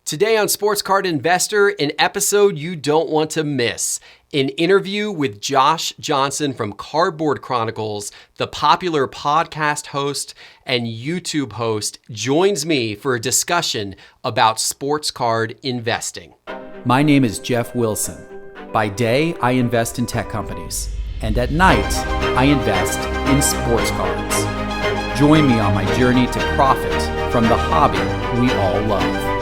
Today on Sports Card Investor, an episode you don't want to miss. An interview with Josh Johnson from Cardboard Chronicles, the popular podcast host and YouTube host, joins me for a discussion about sports card investing. My name is Jeff Wilson. By day, I invest in tech companies, and at night, I invest in sports cards. Join me on my journey to profit from the hobby we all love.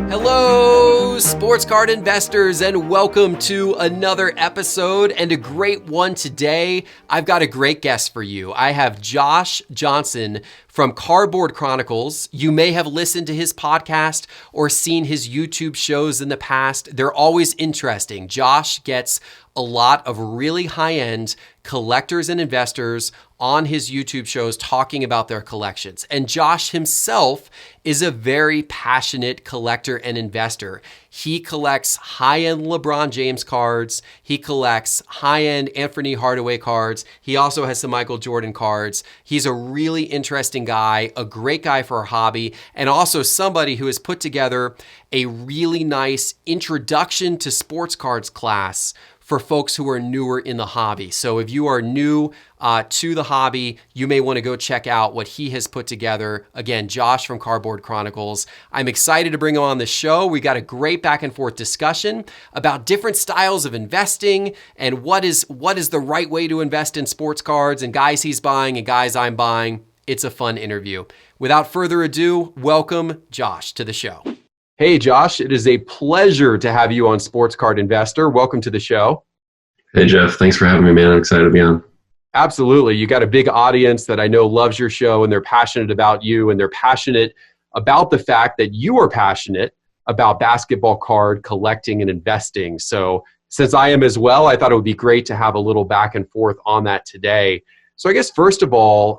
Hello, sports card investors, and welcome to another episode and a great one today. I've got a great guest for you. I have Josh Johnson from Cardboard Chronicles. You may have listened to his podcast or seen his YouTube shows in the past. They're always interesting. Josh gets a lot of really high-end collectors and investors on his YouTube shows talking about their collections. And Josh himself is a very passionate collector and investor. He collects high-end LeBron James cards. He collects high-end Anthony Hardaway cards. He also has some Michael Jordan cards. He's a really interesting guy, a great guy for a hobby, and also somebody who has put together a really nice introduction to sports cards class for folks who are newer in the hobby. So if you are new to the hobby, you may want to go check out what he has put together. Again, Josh from Cardboard Chronicles. I'm excited to bring him on the show. We got a great back and forth discussion about different styles of investing and what is the right way to invest in sports cards and guys he's buying and guys I'm buying. It's a fun interview. Without further ado, welcome Josh to the show. Hey, Josh, it is a pleasure to have you on Sports Card Investor. Welcome to the show. Hey, Jeff. Thanks for having me, man. I'm excited to be on. Absolutely. You got a big audience that I know loves your show, and they're passionate about you, and they're passionate about the fact that you are passionate about basketball card collecting and investing. So since I am as well, I thought it would be great to have a little back and forth on that today. So I guess, first of all,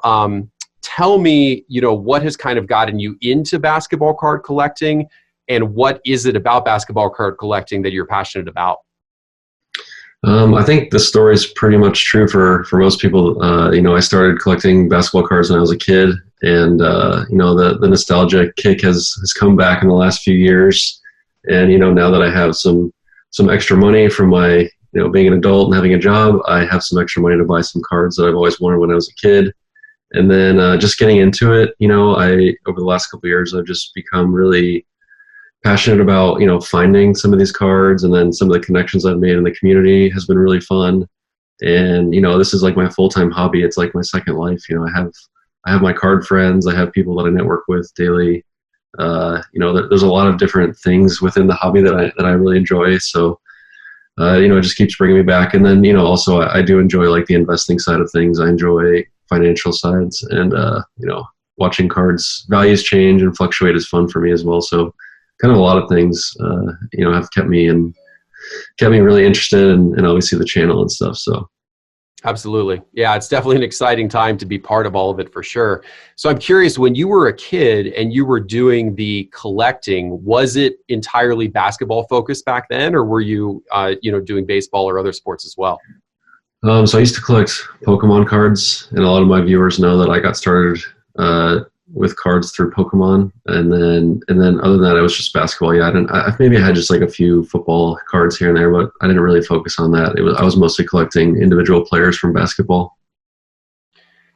tell me, what has kind of gotten you into basketball card collecting, and what is it about basketball card collecting that you're passionate about? I think the story is pretty much true for most people. I started collecting basketball cards when I was a kid, and the nostalgia kick has come back in the last few years. And now that I have some extra money from my being an adult and having a job, I have some extra money to buy some cards that I've always wanted when I was a kid. And then just getting into it, over the last couple of years, I've just become really passionate about finding some of these cards, and then some of the connections I've made in the community has been really fun. And this is like my full-time hobby. It's like my second life. I have my card friends. I have people that I network with daily. There's a lot of different things within the hobby that I really enjoy. So it just keeps bringing me back. And then also I do enjoy like the investing side of things. I enjoy financial sides, and watching cards values change and fluctuate is fun for me as well. So kind of a lot of things, have kept me really interested, and obviously the channel and stuff. So, absolutely, yeah, it's definitely an exciting time to be part of all of it for sure. So, I'm curious, when you were a kid and you were doing the collecting, was it entirely basketball focused back then, or were you, doing baseball or other sports as well? So I used to collect Pokemon cards, and a lot of my viewers know that I got started with cards through Pokemon, and then other than that, it was just basketball. Yeah, I had just like a few football cards here and there, but I didn't really focus on that. I was mostly collecting individual players from basketball.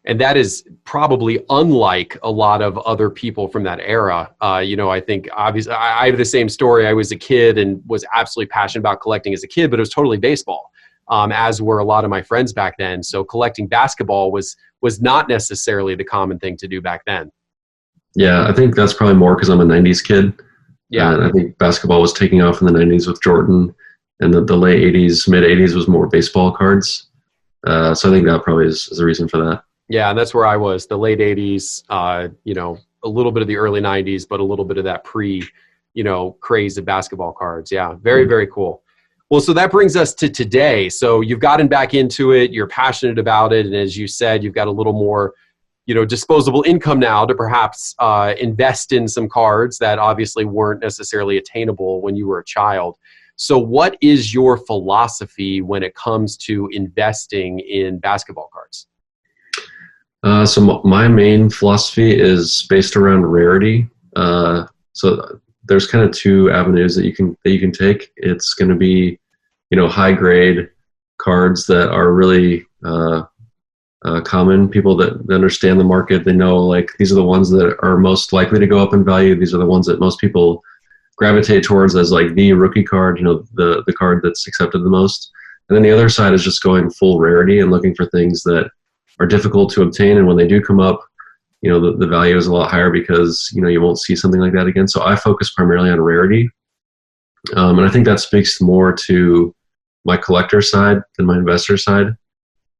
And that is probably unlike a lot of other people from that era. I think obviously I have the same story. I was a kid and was absolutely passionate about collecting as a kid, but it was totally baseball, as were a lot of my friends back then. So collecting basketball was not necessarily the common thing to do back then. Yeah, I think that's probably more because I'm a 90s kid. Yeah. And I think basketball was taking off in the 90s with Jordan, and the late 80s, mid 80s was more baseball cards. So I think that probably is the reason for that. Yeah, and that's where I was, the late 80s, a little bit of the early 90s, but a little bit of that craze of basketball cards. Yeah, very, very cool. Well, so that brings us to today. So you've gotten back into it, you're passionate about it, and as you said, you've got a little more disposable income now to perhaps invest in some cards that obviously weren't necessarily attainable when you were a child. So what is your philosophy when it comes to investing in basketball cards? My main philosophy is based around rarity. So there's kind of two avenues that you can take. It's going to be, high grade cards that are really common. People that understand the market, they know like these are the ones that are most likely to go up in value. These are the ones that most people gravitate towards as like the rookie card, the card that's accepted the most. And then the other side is just going full rarity and looking for things that are difficult to obtain. And when they do come up, the value is a lot higher because, you won't see something like that again. So I focus primarily on rarity. And I think that speaks more to my collector side than my investor side.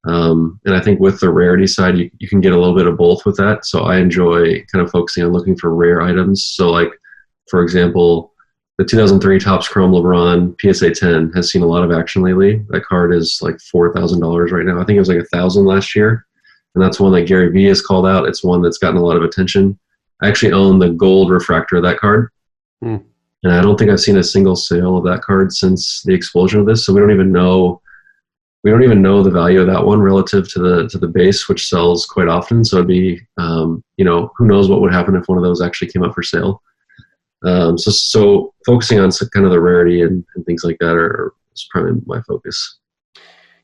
And I think with the rarity side, you can get a little bit of both with that. So I enjoy kind of focusing on looking for rare items. So like, for example, the 2003 Topps Chrome LeBron PSA 10 has seen a lot of action lately. That card is like $4,000 right now. I think it was like $1,000 last year. And that's one that Gary Vee has called out. It's one that's gotten a lot of attention. I actually own the gold refractor of that card. And I don't think I've seen a single sale of that card since the explosion of this. So we don't even know the value of that one relative to the base, which sells quite often. So it'd be, who knows what would happen if one of those actually came up for sale. So focusing on kind of the rarity and things like that is probably my focus.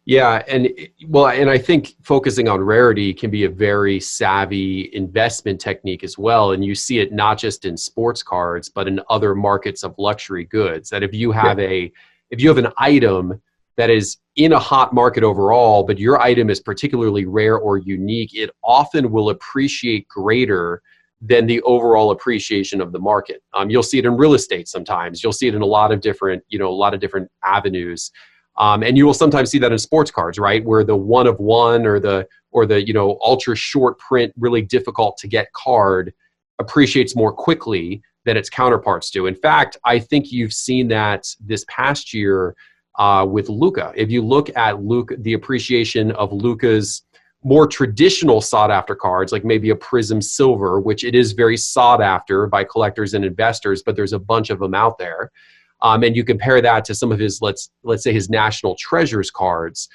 Yeah, and I think focusing on rarity can be a very savvy investment technique as well. And you see it not just in sports cards, but in other markets of luxury goods. That if you have an item that is in a hot market overall, but your item is particularly rare or unique, it often will appreciate greater than the overall appreciation of the market. You'll see it in real estate sometimes. You'll see it in a lot of different avenues. And you will sometimes see that in sports cards, right? Where the one of one or the ultra short print, really difficult to get card appreciates more quickly than its counterparts do. In fact, I think you've seen that this past year with Luka. If you look at Luka, the appreciation of Luka's more traditional sought after cards, like maybe a Prism Silver, which it is very sought after by collectors and investors, but there's a bunch of them out there. And you compare that to some of his, let's say his National Treasures cards.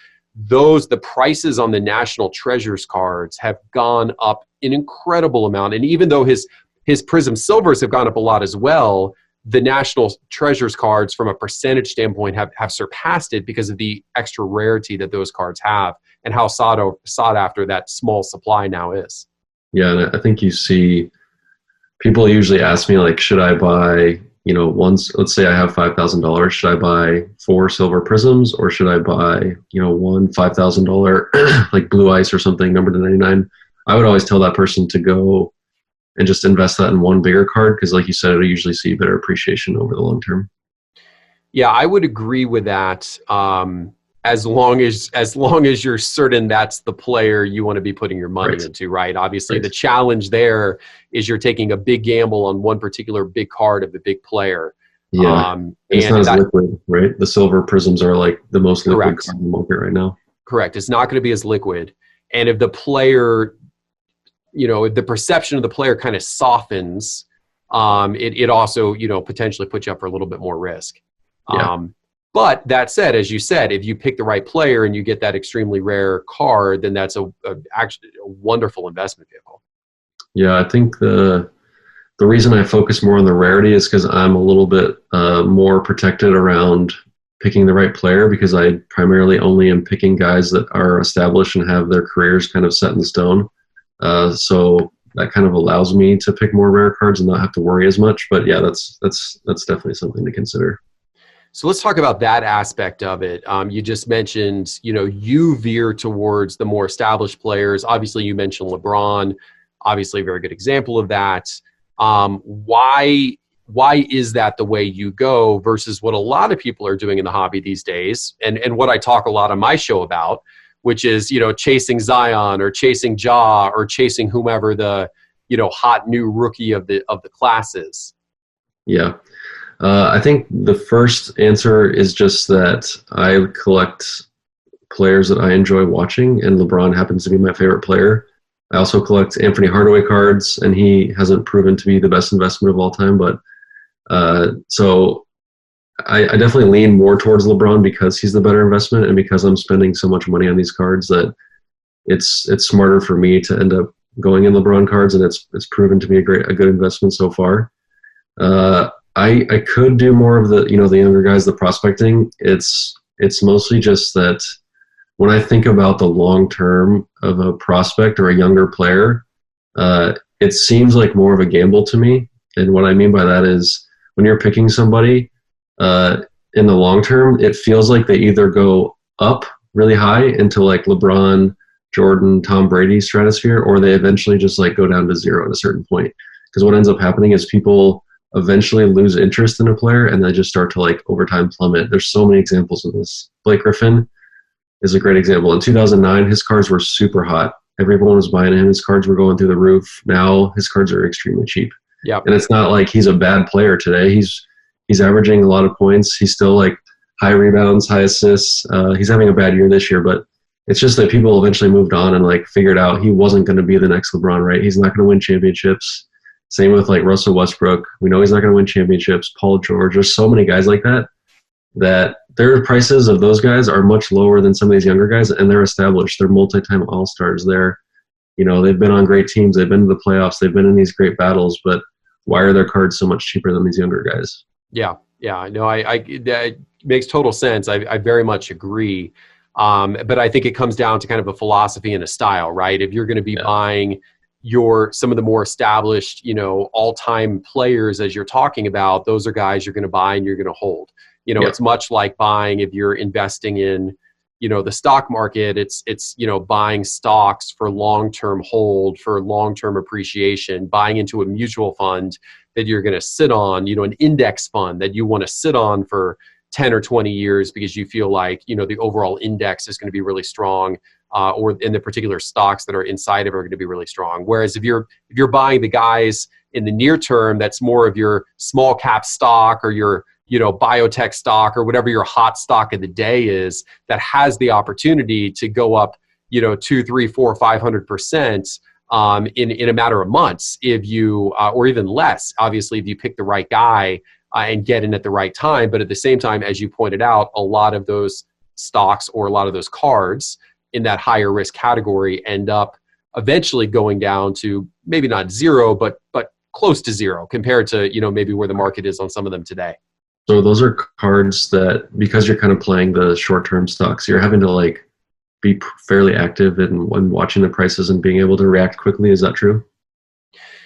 The prices on the National Treasures cards have gone up an incredible amount. And even though his Prism Silvers have gone up a lot as well, the National Treasures cards from a percentage standpoint have surpassed it because of the extra rarity that those cards have and how sought after that small supply now is. Yeah, and I think you see people usually ask me like, should I buy, let's say I have $5,000, should I buy 4 silver prisms or should I buy, one $5,000 like Blue Ice or something numbered to 99? I would always tell that person to go and just invest that in one bigger card because like you said, it'll usually see better appreciation over the long term. Yeah, I would agree with that. As long as you're certain that's the player you want to be putting your money into, right? Obviously, the challenge there is you're taking a big gamble on one particular big card of the big player. Yeah, and it's not as liquid, right? The silver prisms are like the most liquid card in the market right now. Correct. It's not going to be as liquid. And if the player, if the perception of the player kind of softens, it also, potentially puts you up for a little bit more risk. Yeah. But that said, as you said, if you pick the right player and you get that extremely rare card, then that's actually a wonderful investment vehicle. Yeah, I think the reason I focus more on the rarity is because I'm a little bit more protected around picking the right player because I primarily only am picking guys that are established and have their careers kind of set in stone. So that kind of allows me to pick more rare cards and not have to worry as much. But yeah, that's definitely something to consider. So let's talk about that aspect of it. You just mentioned, you veer towards the more established players. Obviously, you mentioned LeBron, obviously a very good example of that. Why is that the way you go versus what a lot of people are doing in the hobby these days? And what I talk a lot on my show about, which is, chasing Zion or chasing Ja or chasing whomever the, hot new rookie of the class is. Yeah. I think the first answer is just that I collect players that I enjoy watching, and LeBron happens to be my favorite player. I also collect Anthony Hardaway cards, and he hasn't proven to be the best investment of all time. But so I definitely lean more towards LeBron because he's the better investment, and because I'm spending so much money on these cards that it's smarter for me to end up going in LeBron cards, and it's proven to be a good investment so far. I could do more of the the younger guys, the prospecting. It's mostly just that when I think about the long term of a prospect or a younger player, it seems like more of a gamble to me. And what I mean by that is when you're picking somebody in the long term, it feels like they either go up really high into like LeBron, Jordan, Tom Brady stratosphere, or they eventually just like go down to zero at a certain point. Because what ends up happening is people eventually lose interest in a player and they just start to like over time plummet. There's so many examples of this. Blake Griffin is a great example. In 2009, his cards were super hot. Everyone was buying him. His cards were going through the roof. Now his cards are extremely cheap. Yeah. And it's not like he's a bad player today. He's averaging a lot of points. He's still like high rebounds, high assists. He's having a bad year this year, but it's just that people eventually moved on and like figured out he wasn't going to be the next LeBron, right? He's not going to win championships. Same with like Russell Westbrook. We know he's not going to win championships. Paul George. There's so many guys like that their prices of those guys are much lower than some of these younger guys, and they're established. They're multi-time All-Stars. They've been on great teams. They've been to the playoffs. They've been in these great battles, but why are their cards so much cheaper than these younger guys? Yeah. No, that makes total sense. I very much agree. But I think it comes down to kind of a philosophy and a style, right? If you're going to be buying some of the more established, all-time players, as you're talking about, those are guys you're going to buy and you're going to hold. It's much like buying, if you're investing in, the stock market, it's buying stocks for long-term hold, for long-term appreciation, buying into a mutual fund that you're going to sit on, an index fund that you want to sit on for 10 or 20 years because you feel like, the overall index is going to be really strong, or in the particular stocks that are inside of it are going to be really strong. Whereas if you're buying the guys in the near term, that's more of your small cap stock or your biotech stock or whatever your hot stock of the day is, that has the opportunity to go up, 2, 3, 4, 500% in a matter of months, if you or even less, obviously, if you pick the right guy and get in at the right time. But at the same time, as you pointed out, a lot of those stocks or a lot of those cards in that higher risk category end up eventually going down to maybe not zero, but close to zero compared to maybe where the market is on some of them today. So those are cards that, because you're kind of playing the short-term stocks, you're having to like be fairly active in watching the prices and being able to react quickly. Is that true?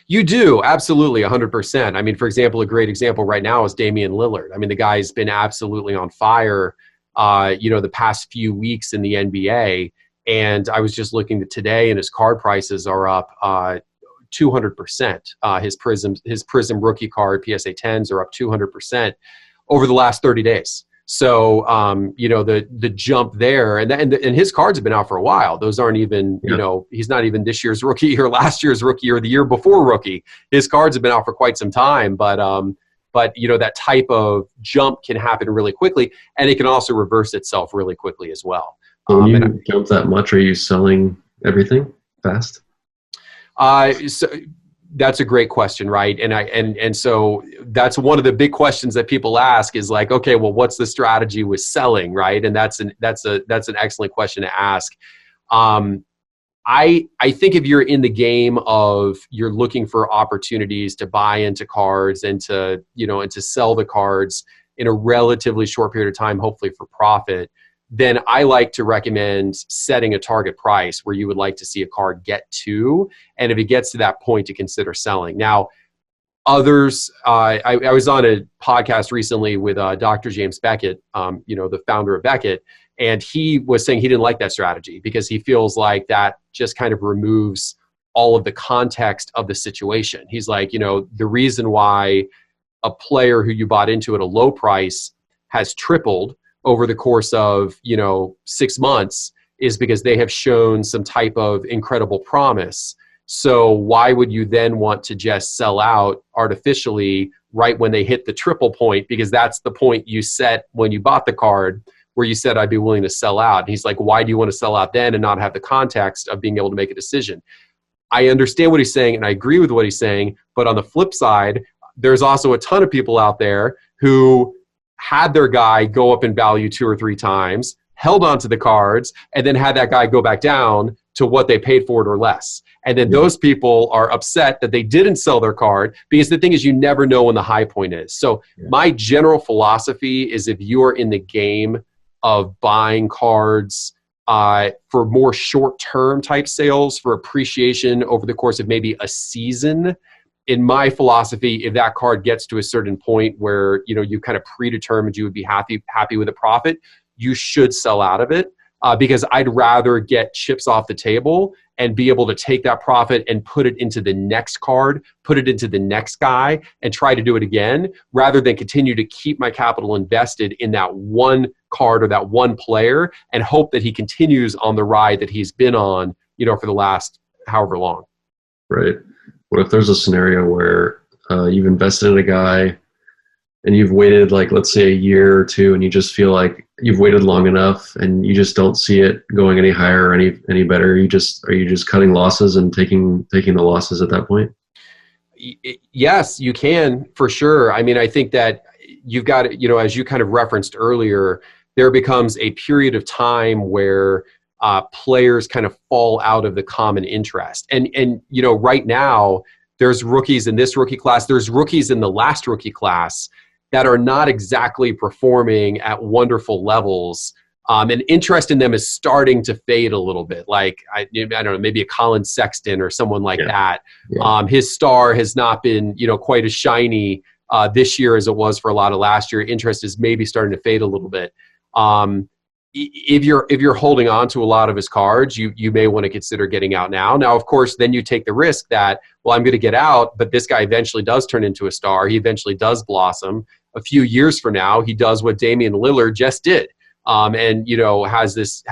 You do, absolutely, 100%. I mean, for example, a great example right now is Damian Lillard. I mean, the guy's been absolutely on fire, the past few weeks in the NBA. And I was just looking today, and his card prices are up 200%. His Prism rookie card, PSA 10s, are up 200% over the last 30 days. So, the jump there, and his cards have been out for a while. Those aren't even, he's not even this year's rookie or last year's rookie or the year before rookie. His cards have been out for quite some time, but that type of jump can happen really quickly, and it can also reverse itself really quickly as well. So when you jump that much, are you selling everything fast? So that's a great question, right? And so that's one of the big questions that people ask is like, okay, well, what's the strategy with selling, right? And that's an excellent question to ask. I think if you're in the game of you're looking for opportunities to buy into cards and to sell the cards in a relatively short period of time, hopefully for profit, then I like to recommend setting a target price where you would like to see a card get to. And if it gets to that point, to consider selling. Now, others, I was on a podcast recently with Dr. James Beckett, the founder of Beckett, and he was saying he didn't like that strategy because he feels like that just kind of removes all of the context of the situation. He's like, the reason why a player who you bought into at a low price has tripled over the course of 6 months is because they have shown some type of incredible promise. So why would you then want to just sell out artificially right when they hit the triple point? Because that's the point you set when you bought the card, where you said, I'd be willing to sell out. And he's like, why do you want to sell out then and not have the context of being able to make a decision? I understand what he's saying and I agree with what he's saying, but on the flip side, there's also a ton of people out there who had their guy go up in value 2 or 3 times, held onto the cards, and then had that guy go back down to what they paid for it or less. And then those people are upset that they didn't sell their card, because the thing is, you never know when the high point is. So my general philosophy is, if you are in the game of buying cards for more short-term type sales, for appreciation over the course of maybe a season, in my philosophy, if that card gets to a certain point where, you know, you kind of predetermined you would be happy with a profit, you should sell out of it, because I'd rather get chips off the table and be able to take that profit and put it into the next card, put it into the next guy, and try to do it again, rather than continue to keep my capital invested in that one card or that one player and hope that he continues on the ride that he's been on, you know, for the last however long. Right. What if there's a scenario where you've invested in a guy and you've waited, like, let's say a year or two, and you just feel like you've waited long enough and you just don't see it going any higher or any better? Are you just cutting losses and taking the losses at that point? Yes, you can, for sure. I mean, I think that you've got, you know, as you kind of referenced earlier, there becomes a period of time where players kind of fall out of the common interest. And you know, right now, there's rookies in this rookie class, there's rookies in the last rookie class that are not exactly performing at wonderful levels. And interest in them is starting to fade a little bit. Like, I don't know, maybe a Colin Sexton or someone like that. Yeah. His star has not been, you know, quite as shiny this year as it was for a lot of last year. Interest is maybe starting to fade a little bit. If you're holding on to a lot of his cards, you may want to consider getting out now. Now, of course, then you take the risk that, well, I'm going to get out, but this guy eventually does turn into a star. He eventually does blossom. A few years from now, he does what Damian Lillard just did, and, you know, has this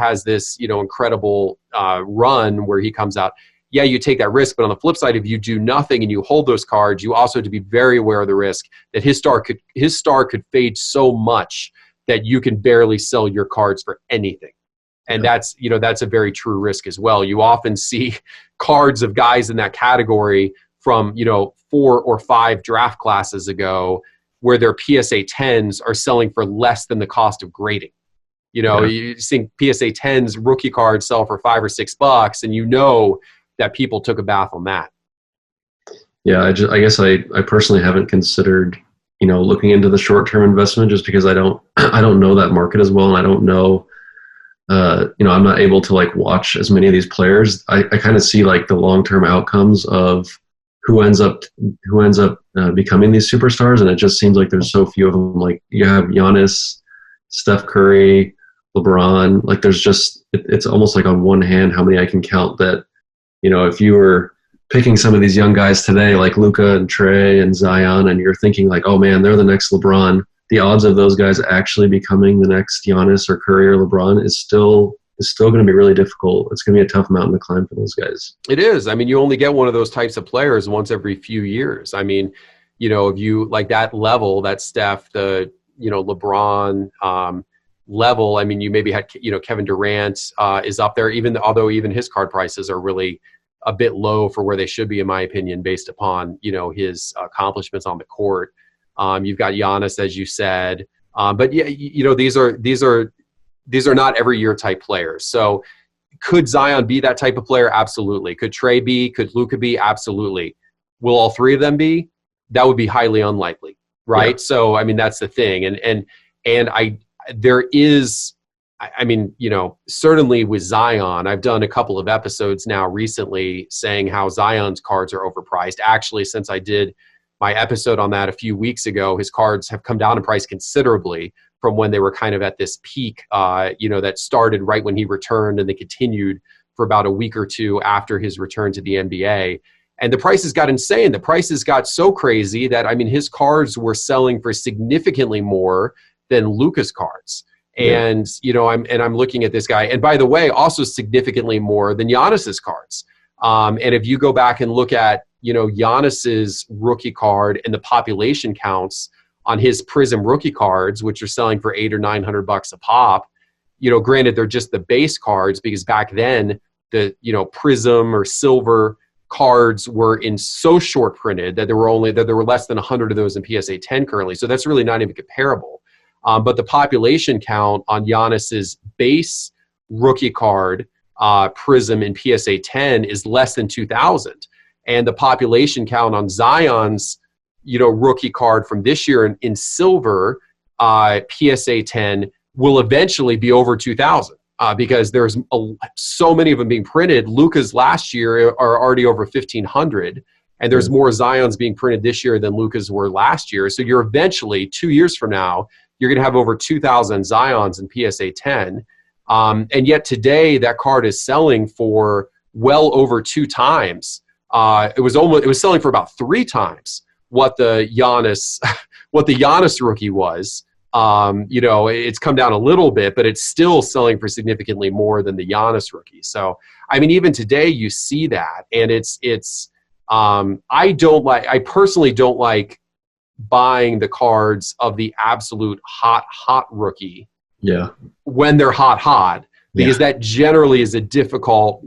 you know, incredible run where he comes out. Yeah, you take that risk, but on the flip side, if you do nothing and you hold those cards, you also have to be very aware of the risk that his star could fade so much that you can barely sell your cards for anything. And that's a very true risk as well. You often see cards of guys in that category from, you know, 4 or 5 draft classes ago, where their PSA 10s are selling for less than the cost of grading. You know, you see PSA 10s rookie cards sell for $5 or $6, and you know that people took a bath on that. Yeah, I guess I personally haven't considered, you know, looking into the short-term investment, just because I don't know that market as well, and I don't know, you know, I'm not able to, like, watch as many of these players. I kind of see, like, the long-term outcomes of who ends up becoming these superstars, and it just seems like there's so few of them. Like, you have Giannis, Steph Curry, LeBron. Like, there's just, it's almost like on one hand how many I can count that, you know, if you were picking some of these young guys today, like Luka and Trey and Zion, and you're thinking like, oh man, they're the next LeBron, the odds of those guys actually becoming the next Giannis or Curry or LeBron is still going to be really difficult. It's going to be a tough mountain to climb for those guys. It is. I mean, you only get one of those types of players once every few years. I mean, you know, if you like that level, that Steph, the, you know, LeBron level, I mean, you maybe had, you know, Kevin Durant is up there, although even his card prices are really a bit low for where they should be, in my opinion, based upon, you know, his accomplishments on the court. You've got Giannis, as you said, but yeah, you know, these are not every year type players. So could Zion be that type of player? Absolutely. Could Trey be? Could Luka be? Absolutely. Will all three of them be? That would be highly unlikely, right? Yeah. So I mean, that's the thing, and there is. I mean, you know, certainly with Zion, I've done a couple of episodes now recently saying how Zion's cards are overpriced. Actually, since I did my episode on that a few weeks ago, his cards have come down in price considerably from when they were kind of at this peak, you know, that started right when he returned, and they continued for about a week or two after his return to the NBA. And the prices got insane. The prices got so crazy that, I mean, his cards were selling for significantly more than Luka's cards. And, you know, I'm looking at this guy, and by the way, also significantly more than Giannis's cards. And if you go back and look at, you know, Giannis's rookie card and the population counts on his Prism rookie cards, which are selling for $800 or $900 a pop, you know, granted they're just the base cards, because back then the, you know, Prism or silver cards were in so short printed that there were less than 100 of those in PSA 10 currently. So that's really not even comparable. But the population count on Giannis's base rookie card Prism in PSA 10 is less than 2,000. And the population count on Zion's, rookie card from this year in silver, PSA 10, will eventually be over 2,000 because there's so many of them being printed. Luka's last year are already over 1,500, and there's more Zions being printed this year than Luka's were last year. So you're eventually, 2 years from now, you're going to have over 2,000 Zions in PSA 10. And yet today that card is selling for well over 2 times. It was selling for about 3 times what the Giannis rookie was. It's come down a little bit, but it's still selling for significantly more than the Giannis rookie. So, I mean, even today you see that, and I personally don't like buying the cards of the absolute hot rookie. Yeah. When they're hot, because that generally is a difficult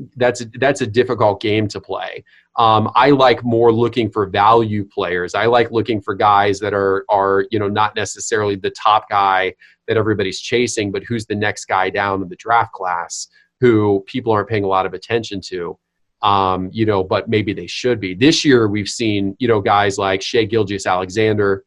game to play. I like more looking for value players. I like looking for guys that are not necessarily the top guy that everybody's chasing, but who's the next guy down in the draft class who people aren't paying a lot of attention to, but maybe they should be. This year we've seen, guys like Shai Gilgeous-Alexander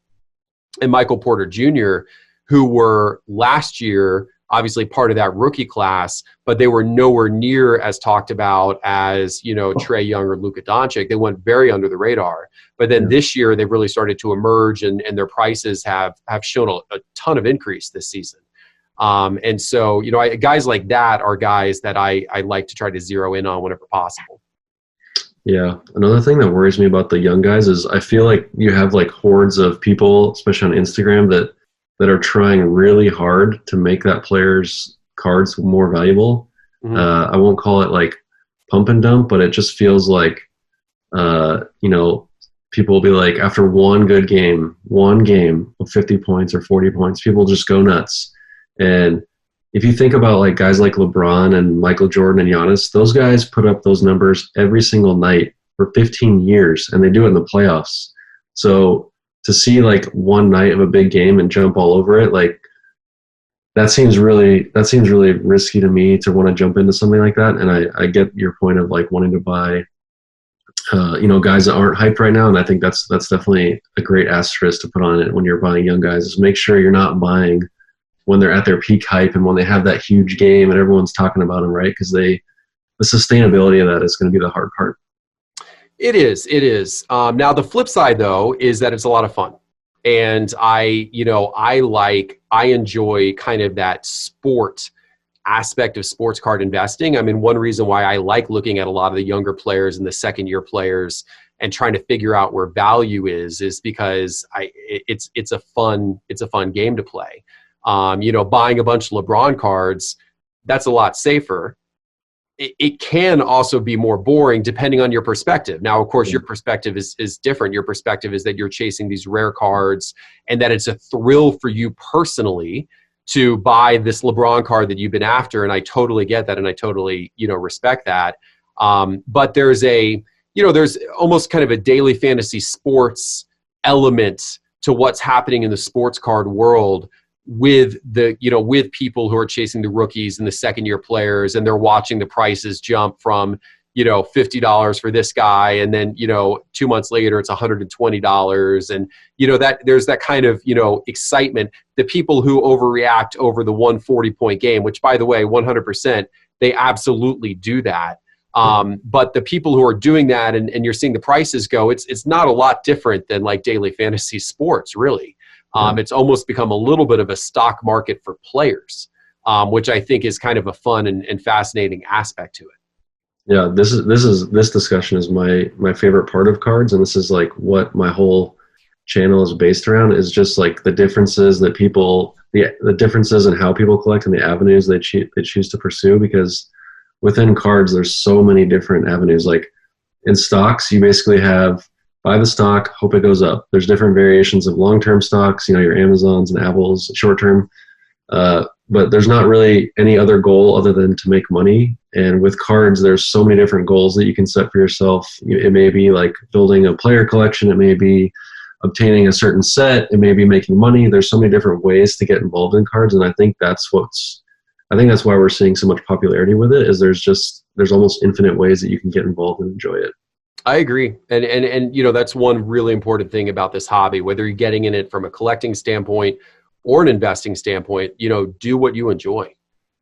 and Michael Porter Jr., who were last year obviously part of that rookie class, but they were nowhere near as talked about as, Trae Young or Luka Doncic. They went very under the radar. But then this year they've really started to emerge, and their prices have shown a ton of increase this season. And so, guys like that are guys that I like to try to zero in on whenever possible. Yeah. Another thing that worries me about the young guys is I feel like you have like hordes of people, especially on Instagram, that are trying really hard to make that player's cards more valuable. Mm-hmm. I won't call it like pump and dump, but it just feels like, people will be like, after one game of 50 points or 40 points, people just go nuts. And if you think about like guys like LeBron and Michael Jordan and Giannis, those guys put up those numbers every single night for 15 years, and they do it in the playoffs. So to see like one night of a big game and jump all over it, like that seems really risky to me to want to jump into something like that. And I get your point of like wanting to buy, guys that aren't hyped right now. And I think that's definitely a great asterisk to put on it when you're buying young guys, is make sure you're not buying when they're at their peak hype and when they have that huge game and everyone's talking about them, right? Because the sustainability of that is going to be the hard part. It is. Now the flip side though is that it's a lot of fun, and I enjoy kind of that sport aspect of sports card investing. I mean, one reason why I like looking at a lot of the younger players and the second year players and trying to figure out where value is because it's a fun game to play. Buying a bunch of LeBron cards, that's a lot safer. It can also be more boring depending on your perspective. Now, of course, your perspective is different. Your perspective is that you're chasing these rare cards and that it's a thrill for you personally to buy this LeBron card that you've been after. And I totally get that. And I totally, respect that. But there's there's almost kind of a daily fantasy sports element to what's happening in the sports card world with with people who are chasing the rookies and the second year players, and they're watching the prices jump from, $50 for this guy. And then, 2 months later, it's $120. And, that there's that kind of, excitement. The people who overreact over the 140-point game, which by the way, 100%, they absolutely do that. But the people who are doing that and you're seeing the prices go, it's not a lot different than like daily fantasy sports, really. It's almost become a little bit of a stock market for players, which I think is kind of a fun and fascinating aspect to it. Yeah, this discussion is my favorite part of cards, and this is like what my whole channel is based around, is just like the differences that the differences in how people collect and the avenues they choose to pursue. Because within cards, there's so many different avenues. Like in stocks, you basically have buy the stock, hope it goes up. There's different variations of long-term stocks, your Amazons and Apples, short-term. But there's not really any other goal other than to make money. And with cards, there's so many different goals that you can set for yourself. It may be like building a player collection. It may be obtaining a certain set. It may be making money. There's so many different ways to get involved in cards. And I think that's what's I think that's why we're seeing so much popularity with it. Is there's almost infinite ways that you can get involved and enjoy it. I agree. And you know, that's one really important thing about this hobby, whether you're getting in it from a collecting standpoint or an investing standpoint, you know, do what you enjoy.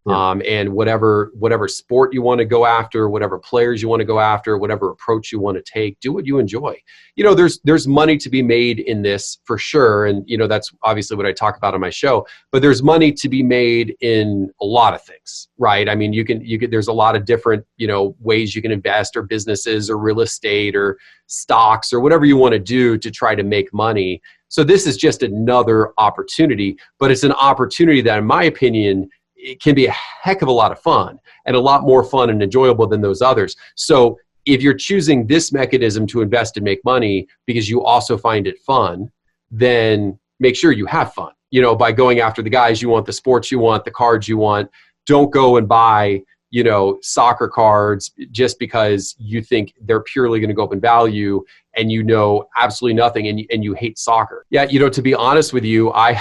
Yeah. And whatever sport you want to go after, whatever players you want to go after, whatever approach you want to take, do what you enjoy. You know, there's money to be made in this for sure. And, you know, that's obviously what I talk about on my show, but there's money to be made in a lot of things, right? I mean, you can, there's a lot of different, you know, ways you can invest, or businesses or real estate or stocks or whatever you want to do to try to make money. So this is just another opportunity, but it's an opportunity that, in my opinion, it can be a heck of a lot of fun, and a lot more fun and enjoyable than those others. So if you're choosing this mechanism to invest and make money because you also find it fun, then make sure you have fun, you know, by going after the guys you want, the sports you want, the cards you want. Don't go and buy, you know, soccer cards just because you think they're purely going to go up in value and you know absolutely nothing, and you hate soccer. Yeah, you know, to be honest with you, I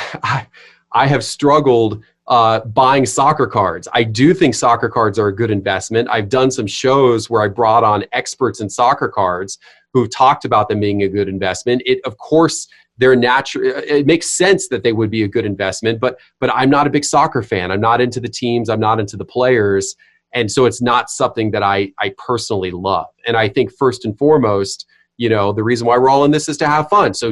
have struggled buying soccer cards. I do think soccer cards are a good investment. I've done some shows where I brought on experts in soccer cards who've talked about them being a good investment. Of course, they're natural. It makes sense that they would be a good investment, but I'm not a big soccer fan. I'm not into the teams. I'm not into the players. And so it's not something that I personally love. And I think first and foremost, you know, the reason why we're all in this is to have fun. So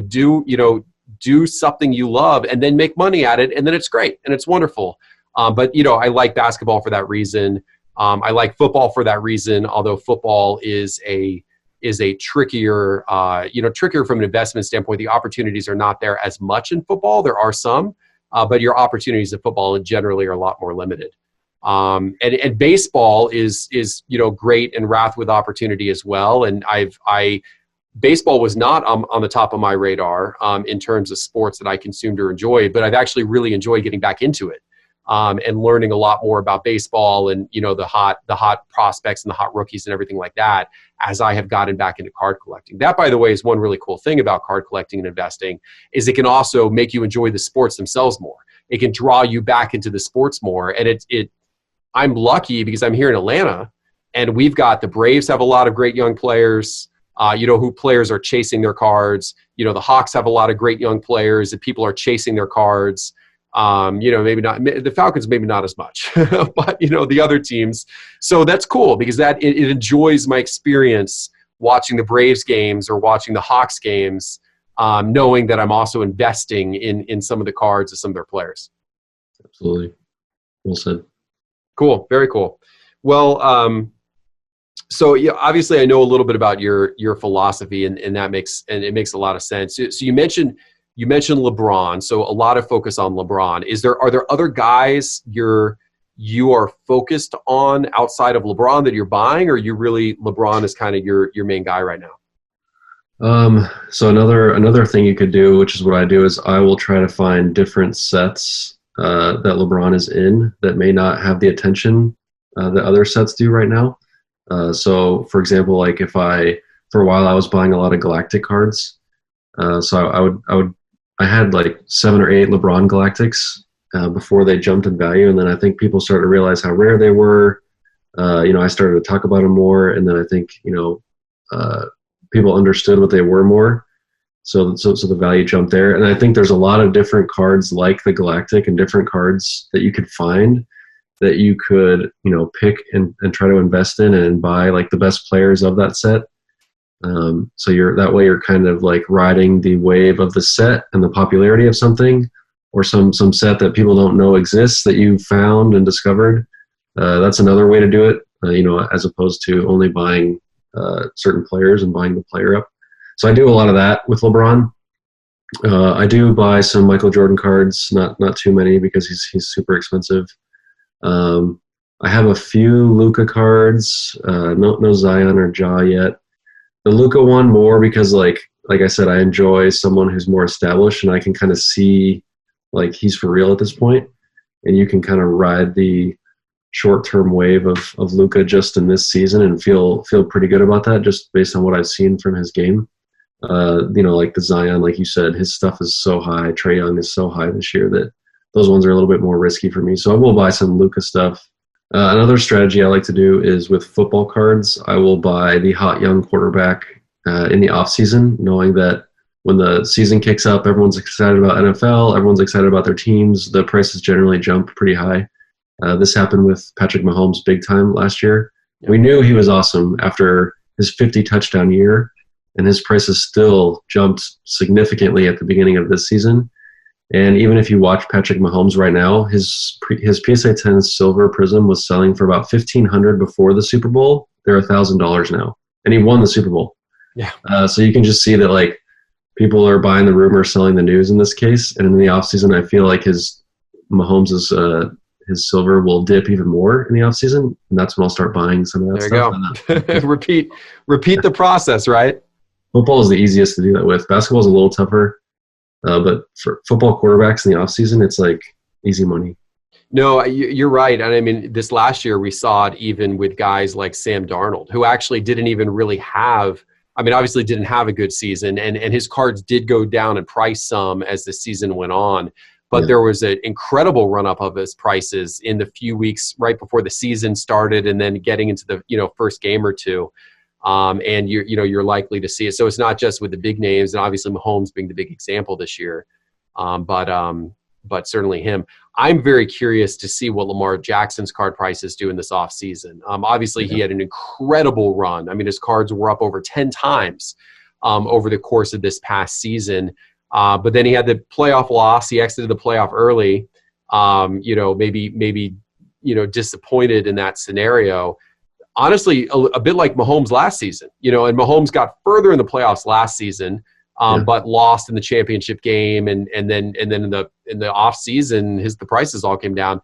do something you love and then make money at it, and then it's great and it's wonderful. But you know, I like basketball for that reason. I like football for that reason, although football is a trickier, trickier from an investment standpoint. The opportunities are not there as much in football. There are some, but your opportunities in football generally are a lot more limited. And baseball is you know, great and wrath with opportunity as well. And baseball was not on the top of my radar in terms of sports that I consumed or enjoyed, but I've actually really enjoyed getting back into it and learning a lot more about baseball and, you know, the hot prospects and the hot rookies and everything like that as I have gotten back into card collecting. That, by the way, is one really cool thing about card collecting and investing, is it can also make you enjoy the sports themselves more. It can draw you back into the sports more. And I'm lucky because I'm here in Atlanta, and we've got the Braves have a lot of great young players. Who players are chasing their cards. You know, the Hawks have a lot of great young players that people are chasing their cards. Maybe not the Falcons, maybe not as much, but you know, the other teams. So that's cool because it enjoys my experience watching the Braves games or watching the Hawks games, knowing that I'm also investing in some of the cards of some of their players. Absolutely. Well said. Cool. Very cool. Well, so yeah, obviously I know a little bit about your philosophy, and it makes a lot of sense. So you mentioned LeBron, so a lot of focus on LeBron. Are there other guys you are focused on outside of LeBron that you're buying, or you really LeBron is kind of your main guy right now? So another thing you could do, which is what I do, is I will try to find different sets that LeBron is in that may not have the attention that other sets do right now. So for example, like for a while I was buying a lot of Galactic cards. So I had like 7 or 8 LeBron Galactics, before they jumped in value. And then I think people started to realize how rare they were. I started to talk about them more. And then I think, people understood what they were more. So the value jumped there. And I think there's a lot of different cards like the Galactic and different cards that you could find that you could, pick and try to invest in and buy like the best players of that set. So you're kind of like riding the wave of the set and the popularity of something, or some set that people don't know exists that you found and discovered. That's another way to do it, as opposed to only buying certain players and buying the player up. So I do a lot of that with LeBron. I do buy some Michael Jordan cards, not too many because he's super expensive. I have a few Luka cards, no Zion or Ja yet. The Luka one more because like I said, I enjoy someone who's more established and I can kind of see like he's for real at this point, and you can kind of ride the short-term wave of Luka just in this season and feel pretty good about that just based on what I've seen from his game. Like the Zion, like you said, his stuff is so high. Trae Young is so high this year that those ones are a little bit more risky for me. So I will buy some Luka stuff. Another strategy I like to do is with football cards. I will buy the hot young quarterback in the off season, knowing that when the season kicks up, everyone's excited about NFL, everyone's excited about their teams. The prices generally jump pretty high. This happened with Patrick Mahomes big time last year. Yep. We knew he was awesome after his 50 touchdown year, and his prices still jumped significantly at the beginning of this season. And even if you watch Patrick Mahomes right now, his PSA 10 silver prism was selling for about $1,500 before the Super Bowl. They're $1,000 now, and he won the Super Bowl. Yeah. So you can just see that like people are buying the rumor, selling the news in this case. And in the offseason, I feel like his silver will dip even more in the offseason, and that's when I'll start buying some of that stuff. There you go. repeat the process, right? Football is the easiest to do that with. Basketball is a little tougher, but for football quarterbacks in the offseason, it's like easy money. No, you're right. And I mean, this last year we saw it even with guys like Sam Darnold, who actually didn't even really have – I mean, obviously didn't have a good season, and his cards did go down in price some as the season went on. But there was an incredible run-up of his prices in the few weeks right before the season started, and then getting into the first game or two. And you're likely to see it. So it's not just with the big names, and obviously Mahomes being the big example this year, but certainly him. I'm very curious to see what Lamar Jackson's card prices do in this offseason. Obviously, he had an incredible run. I mean, his cards were up over 10 times over the course of this past season. But then he had the playoff loss. He exited the playoff early, maybe disappointed in that scenario. Honestly, a bit like Mahomes last season, and Mahomes got further in the playoffs last season, but lost in the championship game, and then in the off season, the prices all came down.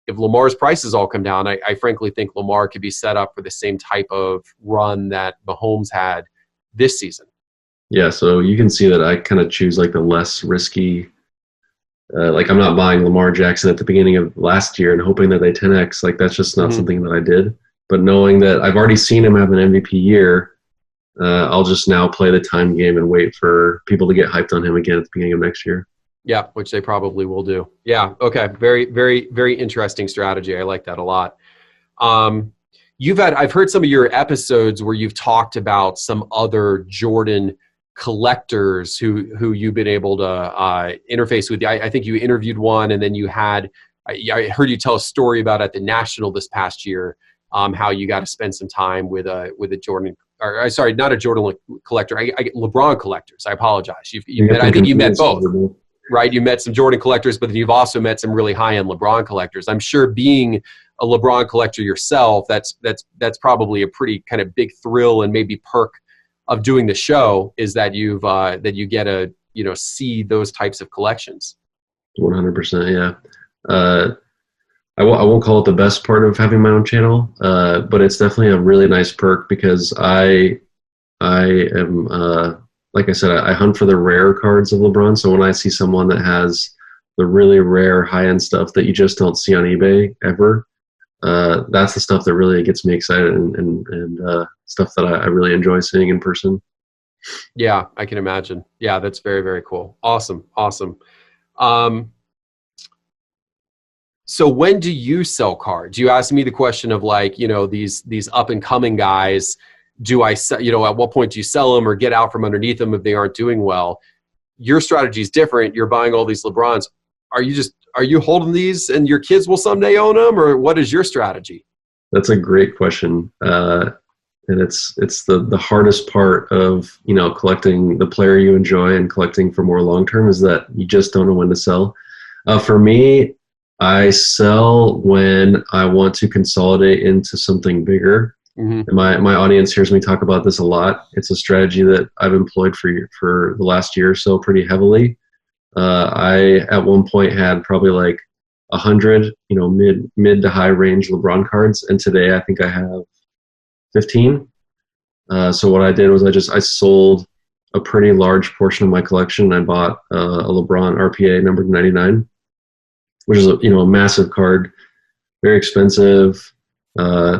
If Lamar's prices all come down, I frankly think Lamar could be set up for the same type of run that Mahomes had this season. Yeah, so you can see that I kind of choose like the less risky. Like I'm not buying Lamar Jackson at the beginning of last year and hoping that they 10x. Like that's just not something that I did. But knowing that I've already seen him have an MVP year, I'll just now play the time game and wait for people to get hyped on him again at the beginning of next year. Yeah, which they probably will do. Yeah, okay. Very, very, very interesting strategy. I like that a lot. I've heard some of your episodes where you've talked about some other Jordan collectors who you've been able to interface with. I think you interviewed one, and then I heard you tell a story about at the National this past year, how you got to spend some time with a Jordan, or sorry, not a Jordan collector, I get LeBron collectors. I apologize. I think you met both, right? You met some Jordan collectors, but then you've also met some really high-end LeBron collectors. I'm sure being a LeBron collector yourself, that's probably a pretty kind of big thrill and maybe perk of doing the show, is that you get to see those types of collections. 100%, yeah. I won't call it the best part of having my own channel, but it's definitely a really nice perk because I am like I said, I hunt for the rare cards of LeBron. So when I see someone that has the really rare high-end stuff that you just don't see on eBay ever, that's the stuff that really gets me excited and stuff that I really enjoy seeing in person. Yeah, I can imagine. Yeah, that's very, very cool. Awesome. So when do you sell cards? You asked me the question of like, these up and coming guys, do I sell, at what point do you sell them or get out from underneath them if they aren't doing well? Your strategy is different. You're buying all these LeBrons. Are you holding these and your kids will someday own them, or what is your strategy? That's a great question. And it's the hardest part of, collecting the player you enjoy and collecting for more long-term is that you just don't know when to sell. For me, I sell when I want to consolidate into something bigger. Mm-hmm. And my audience hears me talk about this a lot. It's a strategy that I've employed for the last year or so pretty heavily. I at one point had probably like 100, mid to high range LeBron cards, and today I think I have 15. So what I did was I sold a pretty large portion of my collection. I bought a LeBron RPA number 99, which is a massive card, very expensive,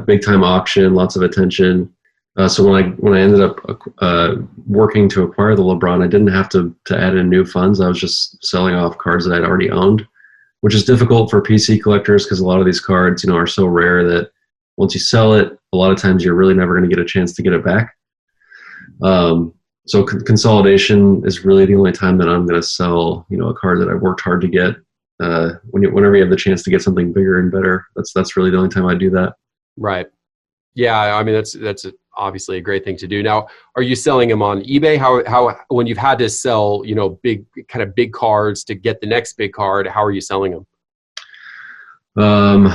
big time auction, lots of attention. So when I ended up working to acquire the LeBron, I didn't have to add in new funds. I was just selling off cards that I'd already owned. which is difficult for PC collectors because a lot of these cards, are so rare that once you sell it, a lot of times you're really never going to get a chance to get it back. So consolidation is really the only time that I'm going to sell, a card that I worked hard to get. Whenever you have the chance to get something bigger and better, that's really the only time I do that. Right. Yeah. I mean, that's obviously a great thing to do. Now, are you selling them on eBay? How when you've had to sell, big cards to get the next big card, how are you selling them?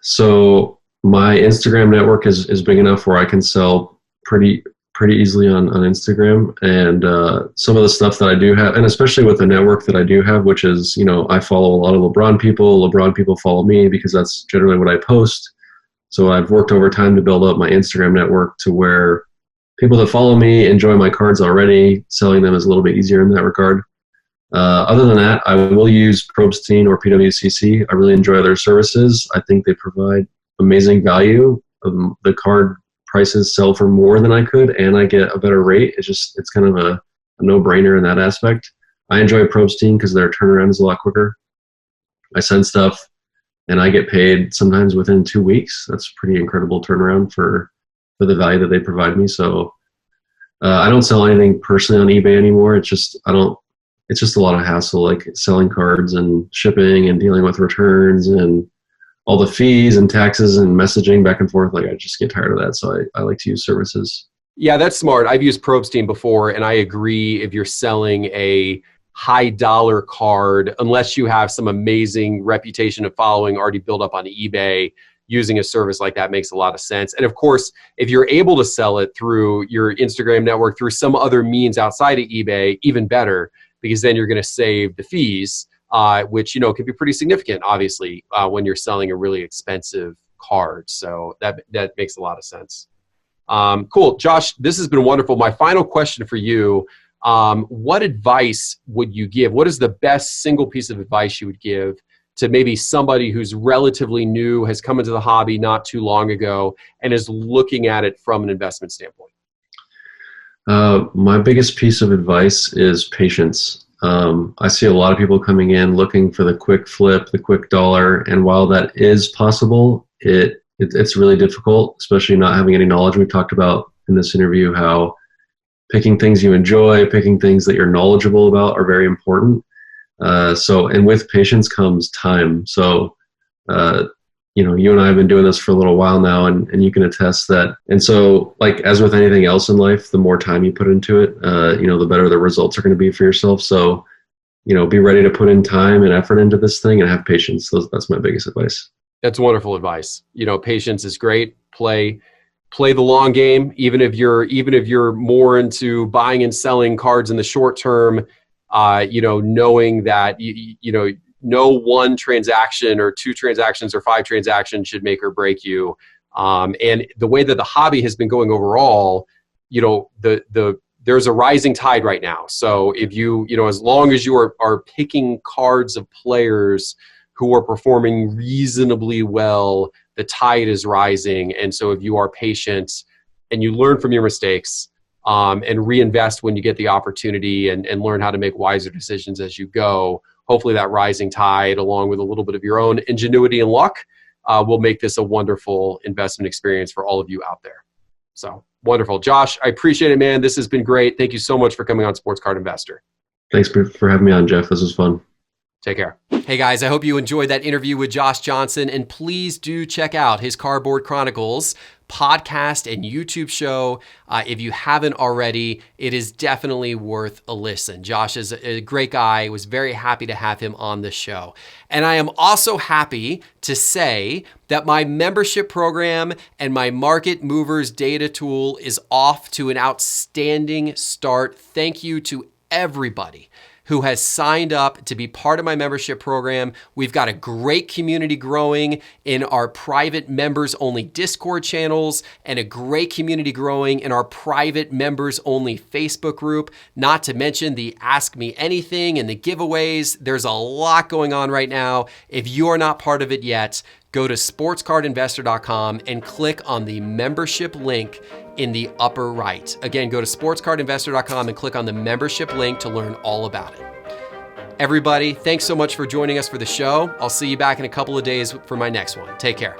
So my Instagram network is big enough where I can sell pretty easily on Instagram, and some of the stuff that I do have, and especially with the network that I do have, which is, I follow a lot of LeBron people follow me because that's generally what I post. So I've worked over time to build up my Instagram network to where people that follow me enjoy my cards already. Selling them is a little bit easier in that regard. Other than that, I will use Probstein or PWCC. I really enjoy their services. I think they provide amazing value. The card prices sell for more than I could, and I get a better rate. It's kind of a no-brainer in that aspect. I enjoy Probstein because their turnaround is a lot quicker. I send stuff, and I get paid sometimes within 2 weeks. That's pretty incredible turnaround for the value that they provide me. So I don't sell anything personally on eBay anymore. It's just a lot of hassle, like selling cards and shipping and dealing with returns and all the fees and taxes and messaging back and forth. Like, I just get tired of that. So I like to use services. Yeah, that's smart. I've used Probstein before, and I agree. If you're selling a high dollar card, unless you have some amazing reputation of following already built up on eBay, using a service like that makes a lot of sense. And of course, if you're able to sell it through your Instagram network, through some other means outside of eBay, even better, because then you're going to save the fees, which, can be pretty significant, obviously, when you're selling a really expensive card. So that makes a lot of sense. Cool. Josh, this has been wonderful. My final question for you, what advice would you give? What is the best single piece of advice you would give to maybe somebody who's relatively new, has come into the hobby not too long ago, and is looking at it from an investment standpoint? My biggest piece of advice is patience. I see a lot of people coming in looking for the quick flip, the quick dollar, and while that is possible, it's really difficult, especially not having any knowledge. We talked about in this interview how picking things you enjoy, picking things that you're knowledgeable about are very important. And with patience comes time. So, you and I have been doing this for a little while now, and you can attest that. And so, like, as with anything else in life, the more time you put into it, the better the results are going to be for yourself. So, be ready to put in time and effort into this thing and have patience. So that's my biggest advice. That's wonderful advice. Patience is great. Play the long game, even if you're more into buying and selling cards in the short term. Knowing that no one transaction or two transactions or five transactions should make or break you. And the way that the hobby has been going overall, there's a rising tide right now. So if as long as you are picking cards of players who are performing reasonably well, the tide is rising. And so if you are patient and you learn from your mistakes, and reinvest when you get the opportunity, and learn how to make wiser decisions as you go, hopefully that rising tide, along with a little bit of your own ingenuity and luck, will make this a wonderful investment experience for all of you out there. So wonderful. Josh, I appreciate it, man. This has been great. Thank you so much for coming on Sports Card Investor. Thanks for having me on, Jeff. This was fun. Take care. Hey guys, I hope you enjoyed that interview with Josh Johnson, and please do check out his Cardboard Chronicles podcast and YouTube show. If you haven't already, it is definitely worth a listen. Josh is a great guy. I was very happy to have him on the show. And I am also happy to say that my membership program and my Market Movers data tool is off to an outstanding start. Thank you to everybody who has signed up to be part of my membership program. We've got a great community growing in our private members only Discord channels, and a great community growing in our private members only Facebook group, not to mention the Ask Me Anything and the giveaways. There's a lot going on right now. If you are not part of it yet, go to sportscardinvestor.com and click on the membership link in the upper right. Again, go to sportscardinvestor.com and click on the membership link to learn all about it. Everybody, thanks so much for joining us for the show. I'll see you back in a couple of days for my next one. Take care.